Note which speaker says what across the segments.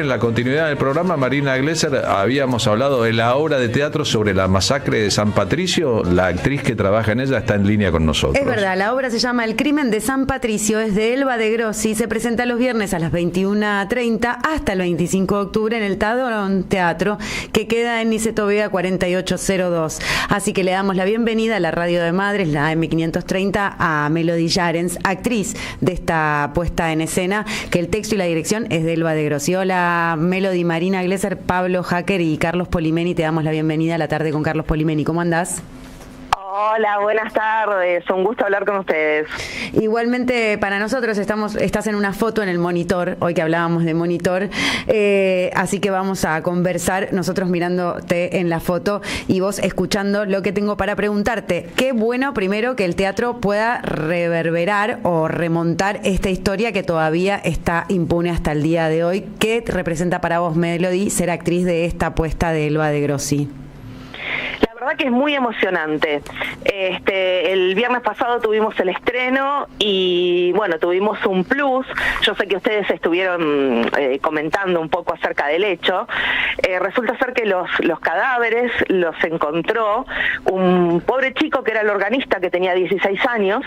Speaker 1: en la continuidad del programa, Marina Glesser, habíamos hablado de la obra de teatro sobre la masacre de San Patricio. La actriz que trabaja en ella está en línea con nosotros.
Speaker 2: Es verdad, la obra se llama El crimen de San Patricio, es de Elba de Grossi, se presenta los viernes a las 21:30 hasta el 25 de octubre en el Tadorón Teatro, que queda en Niceto Vega 4802. Así que le damos la bienvenida a la Radio de Madres, la M530, a Melody Yarens, actriz de esta puesta en escena, que el texto y la dirección es de Elba de Grossi. Hola Melody, Marina Glesser, Pablo Hacker y Carlos Polimeni, te damos la bienvenida a la tarde con Carlos Polimeni. ¿Cómo andás?
Speaker 3: Hola, buenas tardes, un gusto hablar con ustedes.
Speaker 2: Igualmente para nosotros estás en una foto en el monitor, hoy que hablábamos de monitor, así que vamos a conversar, nosotros mirándote en la foto y vos escuchando lo que tengo para preguntarte. Qué bueno primero que el teatro pueda reverberar o remontar esta historia que todavía está impune hasta el día de hoy. ¿Qué representa para vos, Melody, ser actriz de esta puesta de Elba de Grossi?
Speaker 3: La verdad que es muy emocionante. El viernes pasado tuvimos el estreno y bueno, tuvimos un plus. Yo sé que ustedes estuvieron comentando un poco acerca del hecho. Resulta ser que los cadáveres los encontró un pobre chico que era el organista, que tenía 16 años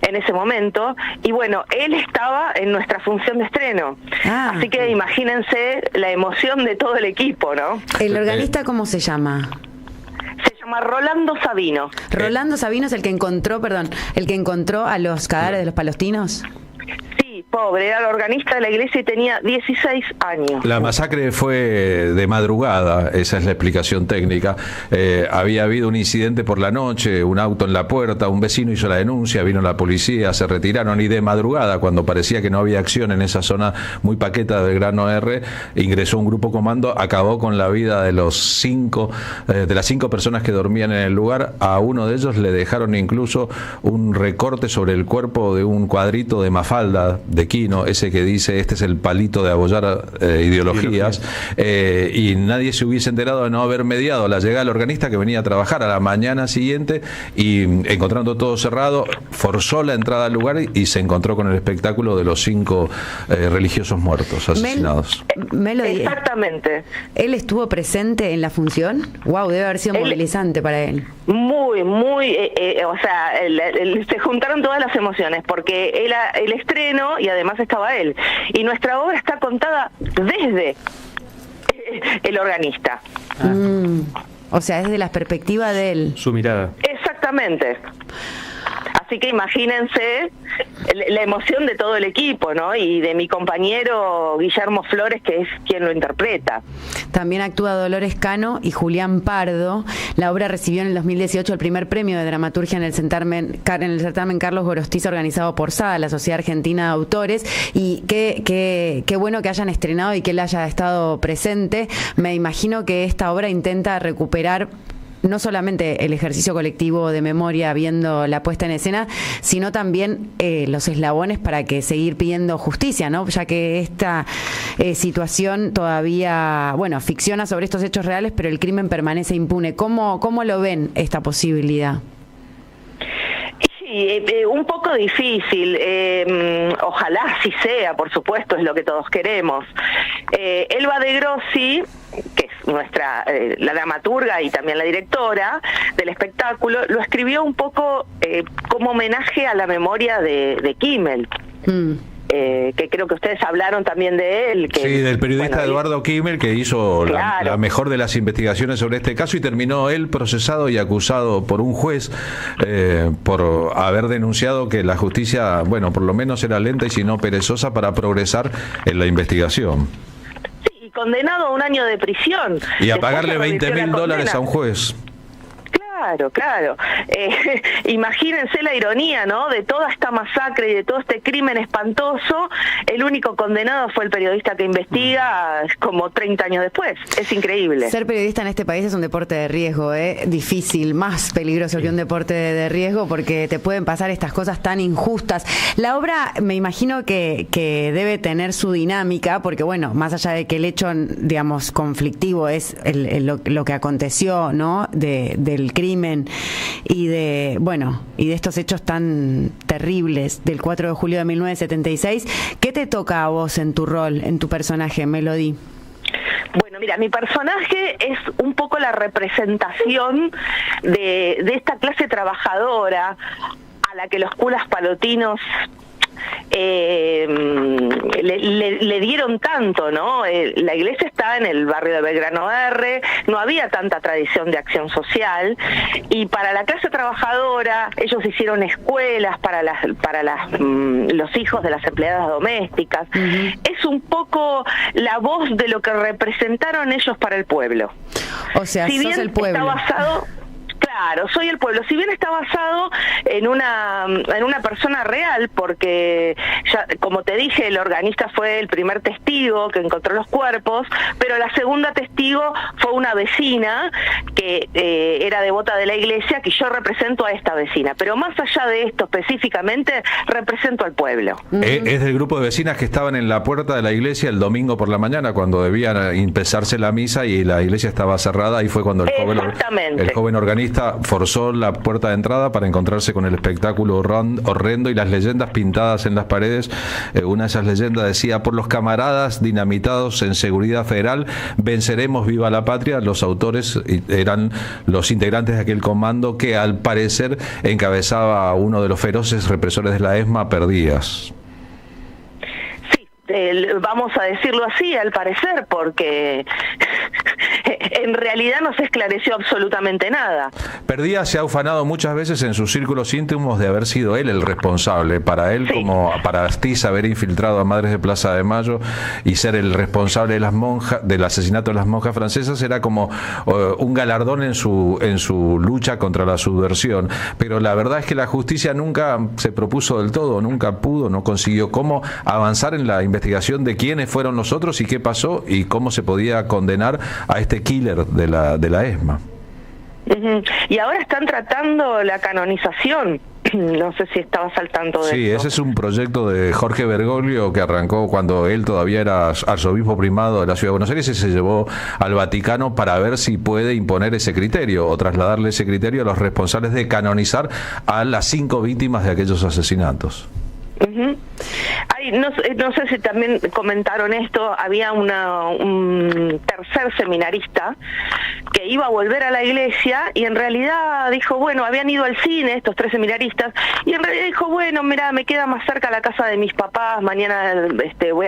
Speaker 3: en ese momento, y bueno, él estaba en nuestra función de estreno. Así que imagínense la emoción de todo el equipo, ¿no?
Speaker 2: ¿El organista cómo se llama?
Speaker 3: Se llama Rolando Sabino.
Speaker 2: Rolando Sabino es el que encontró a los cadáveres de los palestinos.
Speaker 3: Sí, pobre, era el organista de la iglesia y tenía 16 años.
Speaker 1: La masacre fue de madrugada, esa es la explicación técnica. Había habido un incidente por la noche, un auto en la puerta, un vecino hizo la denuncia, vino la policía, se retiraron y de madrugada, cuando parecía que no había acción en esa zona muy paqueta del Grano R, ingresó un grupo comando, acabó con la vida de las 5 personas que dormían en el lugar. A uno de ellos le dejaron incluso un recorte sobre el cuerpo de un cuadrito de Mafalda de Quino, ese que dice este es el palito de abollar ideologías, y nadie se hubiese enterado de no haber mediado la llegada del organista, que venía a trabajar a la mañana siguiente y encontrando todo cerrado, forzó la entrada al lugar y se encontró con el espectáculo de los 5 religiosos muertos, asesinados.
Speaker 2: Melody,
Speaker 3: exactamente.
Speaker 2: ¿Él estuvo presente en la función? Wow, debe haber sido movilizante para él.
Speaker 3: Muy, o sea, se juntaron todas las emociones, porque era el estreno y además estaba él. Y nuestra obra está contada desde el organista.
Speaker 2: O sea, desde la perspectiva de él.
Speaker 4: Su mirada.
Speaker 3: Exactamente. Así que imagínense la emoción de todo el equipo, ¿no? Y de mi compañero Guillermo Flores, que es quien lo interpreta.
Speaker 2: También actúa Dolores Cano y Julián Pardo. La obra recibió en el 2018 el primer premio de dramaturgia en el certamen Carlos Gorostiza, organizado por SADA, la Sociedad Argentina de Autores. Y qué bueno que hayan estrenado y que él haya estado presente. Me imagino que esta obra intenta recuperar no solamente el ejercicio colectivo de memoria viendo la puesta en escena, sino también los eslabones para que seguir pidiendo justicia, ¿no? Ya que esta situación todavía, bueno, ficciona sobre estos hechos reales, pero el crimen permanece impune. ¿Cómo lo ven esta posibilidad?
Speaker 3: Sí, un poco difícil. Ojalá así sea, por supuesto, es lo que todos queremos. Elba de Grossi, que es nuestra la dramaturga y también la directora del espectáculo, lo escribió un poco como homenaje a la memoria de Kimmel. Que creo que ustedes hablaron también de él. Que,
Speaker 1: sí, del periodista Eduardo Kimmel, que hizo la mejor de las investigaciones sobre este caso y terminó él procesado y acusado por un juez por haber denunciado que la justicia, bueno, por lo menos era lenta y si no perezosa para progresar en la investigación.
Speaker 3: Sí, y condenado a 1 año de prisión.
Speaker 1: Y a pagarle $20.000 a un juez.
Speaker 3: Claro. Imagínense la ironía, ¿no? De toda esta masacre y de todo este crimen espantoso, el único condenado fue el periodista que investiga como 30 años después. Es increíble.
Speaker 2: Ser periodista en este país es un deporte de riesgo, difícil, más peligroso que un deporte de riesgo, porque te pueden pasar estas cosas tan injustas. La obra, me imagino que debe tener su dinámica, porque bueno, más allá de que el hecho, digamos, conflictivo es lo que aconteció, ¿no? Del crimen crimen y de estos hechos tan terribles del 4 de julio de 1976. ¿Qué te toca a vos en tu rol, en tu personaje, Melody?
Speaker 3: Bueno, mira, mi personaje es un poco la representación de esta clase trabajadora a la que los curas palotinos le dieron tanto, ¿no? La iglesia está en el barrio de Belgrano R, no había tanta tradición de acción social, y para la clase trabajadora ellos hicieron escuelas para los hijos de las empleadas domésticas. Es un poco la voz de lo que representaron ellos para el pueblo.
Speaker 2: O sea,
Speaker 3: si bien
Speaker 2: sos el pueblo.
Speaker 3: Está basado... Claro, soy el pueblo. Si bien está basado en una persona real, porque ya, como te dije, el organista fue el primer testigo que encontró los cuerpos, pero la segunda testigo fue una vecina que era devota de la iglesia, que yo represento a esta vecina. Pero más allá de esto específicamente, represento al pueblo.
Speaker 1: Es del grupo de vecinas que estaban en la puerta de la iglesia el domingo por la mañana, cuando debían empezarse la misa y la iglesia estaba cerrada, y fue cuando el joven organista forzó la puerta de entrada para encontrarse con el espectáculo horrendo y las leyendas pintadas en las paredes. Una de esas leyendas decía: por los camaradas dinamitados en seguridad federal, venceremos, viva la patria. Los autores eran los integrantes de aquel comando que al parecer encabezaba a uno de los feroces represores de la ESMA, Perdías.
Speaker 3: Vamos a decirlo así, al parecer, porque en realidad no se esclareció absolutamente nada.
Speaker 1: Perdías se ha ufanado muchas veces en sus círculos íntimos de haber sido él el responsable. Para él, como para Astiz, haber infiltrado a Madres de Plaza de Mayo y ser el responsable de las monjas, del asesinato de las monjas francesas, era como un galardón en su lucha contra la subversión. Pero la verdad es que la justicia nunca se propuso del todo, nunca pudo, no consiguió cómo avanzar en la investigación de quiénes fueron los otros y qué pasó y cómo se podía condenar a este killer de la ESMA.
Speaker 3: Y ahora están tratando la canonización. No sé si estabas al tanto de eso.
Speaker 1: Sí, ese es un proyecto de Jorge Bergoglio que arrancó cuando él todavía era arzobispo primado de la Ciudad de Buenos Aires, y se llevó al Vaticano para ver si puede imponer ese criterio o trasladarle ese criterio a los responsables de canonizar a las 5 víctimas de aquellos asesinatos.
Speaker 3: No sé si también comentaron esto. Había un tercer seminarista que iba a volver a la iglesia y en realidad dijo, bueno, habían ido al cine estos 3 seminaristas y en realidad dijo, bueno, mira, me queda más cerca la casa de mis papás, mañana voy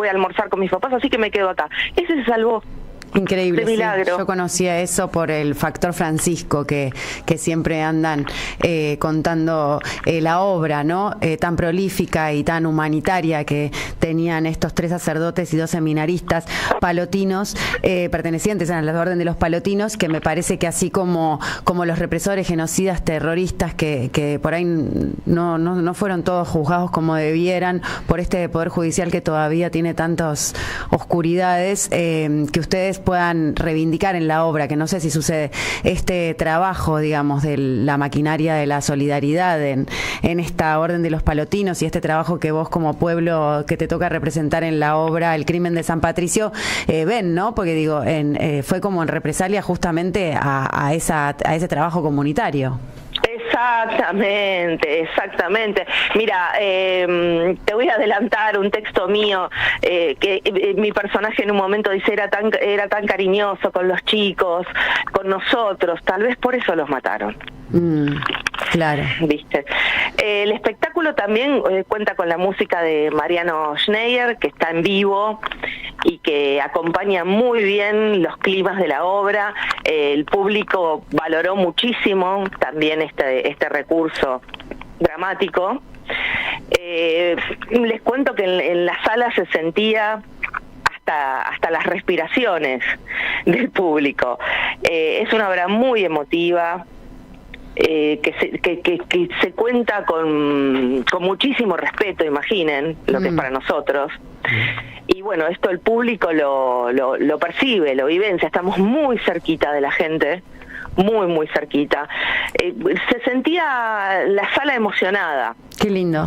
Speaker 3: a almorzar con mis papás, así que me quedo acá. Ese se salvó.
Speaker 2: Increíble, sí. Yo conocía eso por el Factor Francisco, que siempre andan contando la obra, ¿no? Tan prolífica y tan humanitaria que tenían estos 3 sacerdotes y 2 seminaristas palotinos, pertenecientes a la orden de los palotinos, que me parece que así como los represores, genocidas, terroristas, que por ahí no fueron todos juzgados como debieran por este Poder Judicial que todavía tiene tantas oscuridades, que ustedes puedan reivindicar en la obra, que no sé si sucede, este trabajo, digamos, de la maquinaria de la solidaridad en esta orden de los palotinos, y este trabajo que vos como pueblo que te toca representar en la obra El crimen de San Patricio, ven, ¿no? Porque digo, fue como en represalia justamente a ese trabajo comunitario.
Speaker 3: Exactamente. Mira, te voy a adelantar un texto mío que mi personaje en un momento dice era tan cariñoso con los chicos, con nosotros, tal vez por eso los mataron.
Speaker 2: Claro.
Speaker 3: ¿Viste? El espectáculo también cuenta con la música de Mariano Schneier, que está en vivo y que acompaña muy bien los climas de la obra. El público valoró muchísimo también este recurso dramático. Les cuento que en la sala se sentía hasta las respiraciones del público. Es una obra muy emotiva, que se cuenta con muchísimo respeto, imaginen lo que es para nosotros. Y bueno, esto el público lo percibe, lo vivencia. Estamos muy cerquita de la gente, muy cerquita. Se sentía la sala emocionada.
Speaker 2: Qué lindo.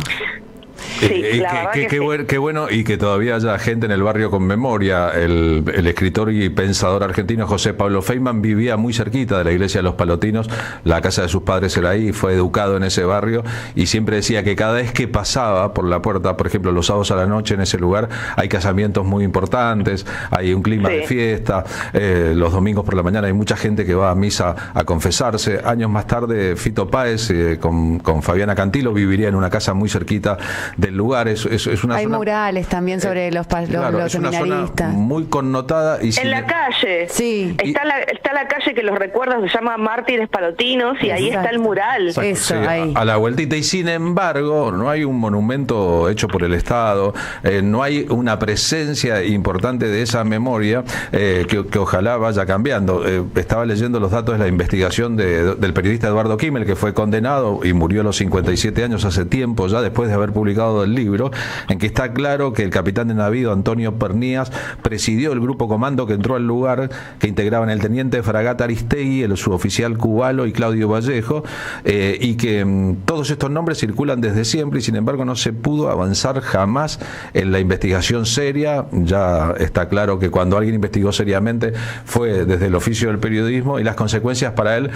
Speaker 1: Qué bueno, y que todavía haya gente en el barrio con memoria. El escritor y pensador argentino José Pablo Feynman vivía muy cerquita de la iglesia de los Palotinos, la casa de sus padres era ahí, fue educado en ese barrio y siempre decía que cada vez que pasaba por la puerta, por ejemplo los sábados a la noche en ese lugar, hay casamientos muy importantes, hay un clima de fiesta, los domingos por la mañana hay mucha gente que va a misa a confesarse. Años más tarde Fito Páez con Fabiana Cantilo viviría en una casa muy cerquita del lugar. Es una
Speaker 2: hay
Speaker 1: zona,
Speaker 2: murales también sobre los
Speaker 1: es una
Speaker 2: seminaristas.
Speaker 1: zona muy connotada. Y
Speaker 3: en la calle.
Speaker 2: Sí.
Speaker 3: Está la calle que los recuerda, se llama Mártires Palotinos, y ahí está el mural.
Speaker 2: Eso, ahí.
Speaker 1: A la vueltita. Y sin embargo, no hay un monumento hecho por el Estado, no hay una presencia importante de esa memoria que ojalá vaya cambiando. Estaba leyendo los datos de la investigación del periodista Eduardo Kimmel, que fue condenado y murió a los 57 años hace tiempo, ya después de haber publicado el libro, en que está claro que el capitán de navío Antonio Pernías presidió el grupo comando que entró al lugar, que integraban el teniente de fragata Aristegui, el suboficial Cubalo y Claudio Vallejo, y que todos estos nombres circulan desde siempre y sin embargo no se pudo avanzar jamás en la investigación seria. Ya está claro que cuando alguien investigó seriamente fue desde el oficio del periodismo y las consecuencias para él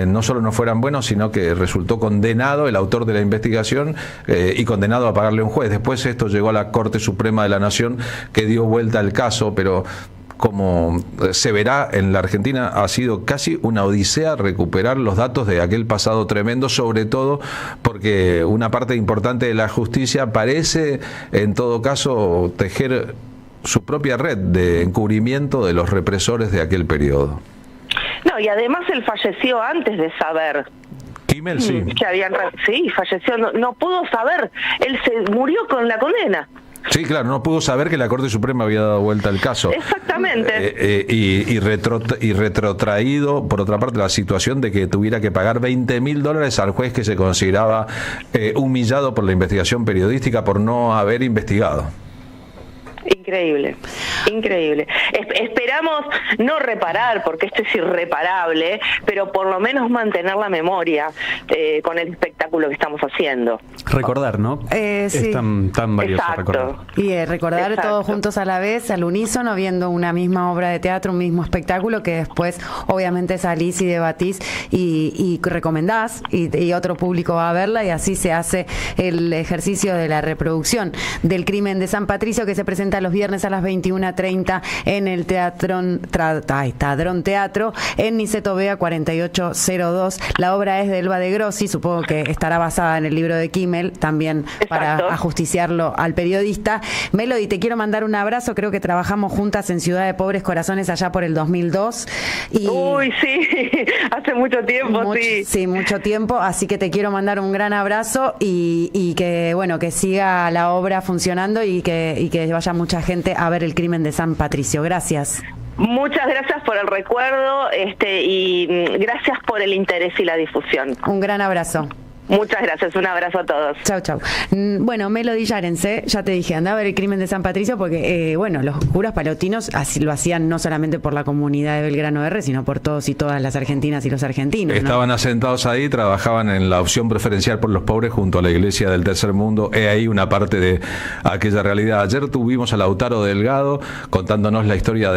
Speaker 1: no solo no fueran buenas, sino que resultó condenado el autor de la investigación y condenado a pagarle a un juez. Después esto llegó a la Corte Suprema de la Nación, que dio vuelta al caso, pero como se verá, en la Argentina ha sido casi una odisea recuperar los datos de aquel pasado tremendo, sobre todo porque una parte importante de la justicia parece, en todo caso, tejer su propia red de encubrimiento de los represores de aquel periodo.
Speaker 3: No, y además él falleció antes de saber.
Speaker 1: Kimmel, sí.
Speaker 3: Sí, falleció, no pudo saber, él se murió con la condena.
Speaker 1: Sí, claro, no pudo saber que la Corte Suprema había dado vuelta al caso.
Speaker 3: Exactamente.
Speaker 1: Y retrotraído, por otra parte, la situación de que tuviera que pagar $20.000 al juez que se consideraba humillado por la investigación periodística por no haber investigado.
Speaker 3: Increíble, increíble. Esperamos no reparar, porque esto es irreparable, pero por lo menos mantener la memoria con el espectáculo que estamos haciendo.
Speaker 4: Recordar, ¿no?
Speaker 2: Sí.
Speaker 4: Es tan valioso.
Speaker 3: Exacto.
Speaker 4: Recordar.
Speaker 2: Y recordar
Speaker 3: Exacto.
Speaker 2: todos juntos a la vez, al unísono, viendo una misma obra de teatro, un mismo espectáculo, que después obviamente salís y debatís y recomendás, y otro público va a verla, y así se hace el ejercicio de la reproducción del Crimen de San Patricio, que se presenta los viernes a las 21:30 en el Tadrón Teatro, en Niceto Vega 4802. La obra es de Elba de Grossi, supongo que estará basada en el libro de Kimmel, también. Exacto. Para ajusticiarlo al periodista. Melody, te quiero mandar un abrazo, creo que trabajamos juntas en Ciudad de Pobres Corazones allá por el 2002.
Speaker 3: Uy, sí, hace mucho tiempo, sí.
Speaker 2: Sí, mucho tiempo, así que te quiero mandar un gran abrazo y que, bueno, que siga la obra funcionando y que vaya mucha gente a ver el Crimen de San Patricio. Gracias.
Speaker 3: Muchas gracias por el recuerdo y gracias por el interés y la difusión.
Speaker 2: Un gran abrazo.
Speaker 3: Muchas gracias, un abrazo a todos.
Speaker 2: Chau, chau. Bueno, Melody Yarense, ya te dije, andá a ver el Crimen de San Patricio porque, bueno, los curas palotinos así lo hacían no solamente por la comunidad de Belgrano R, sino por todos y todas las argentinas y los argentinos.
Speaker 1: Estaban asentados ahí, trabajaban en la opción preferencial por los pobres junto a la Iglesia del Tercer Mundo. He ahí una parte de aquella realidad. Ayer tuvimos a Lautaro Delgado contándonos la historia de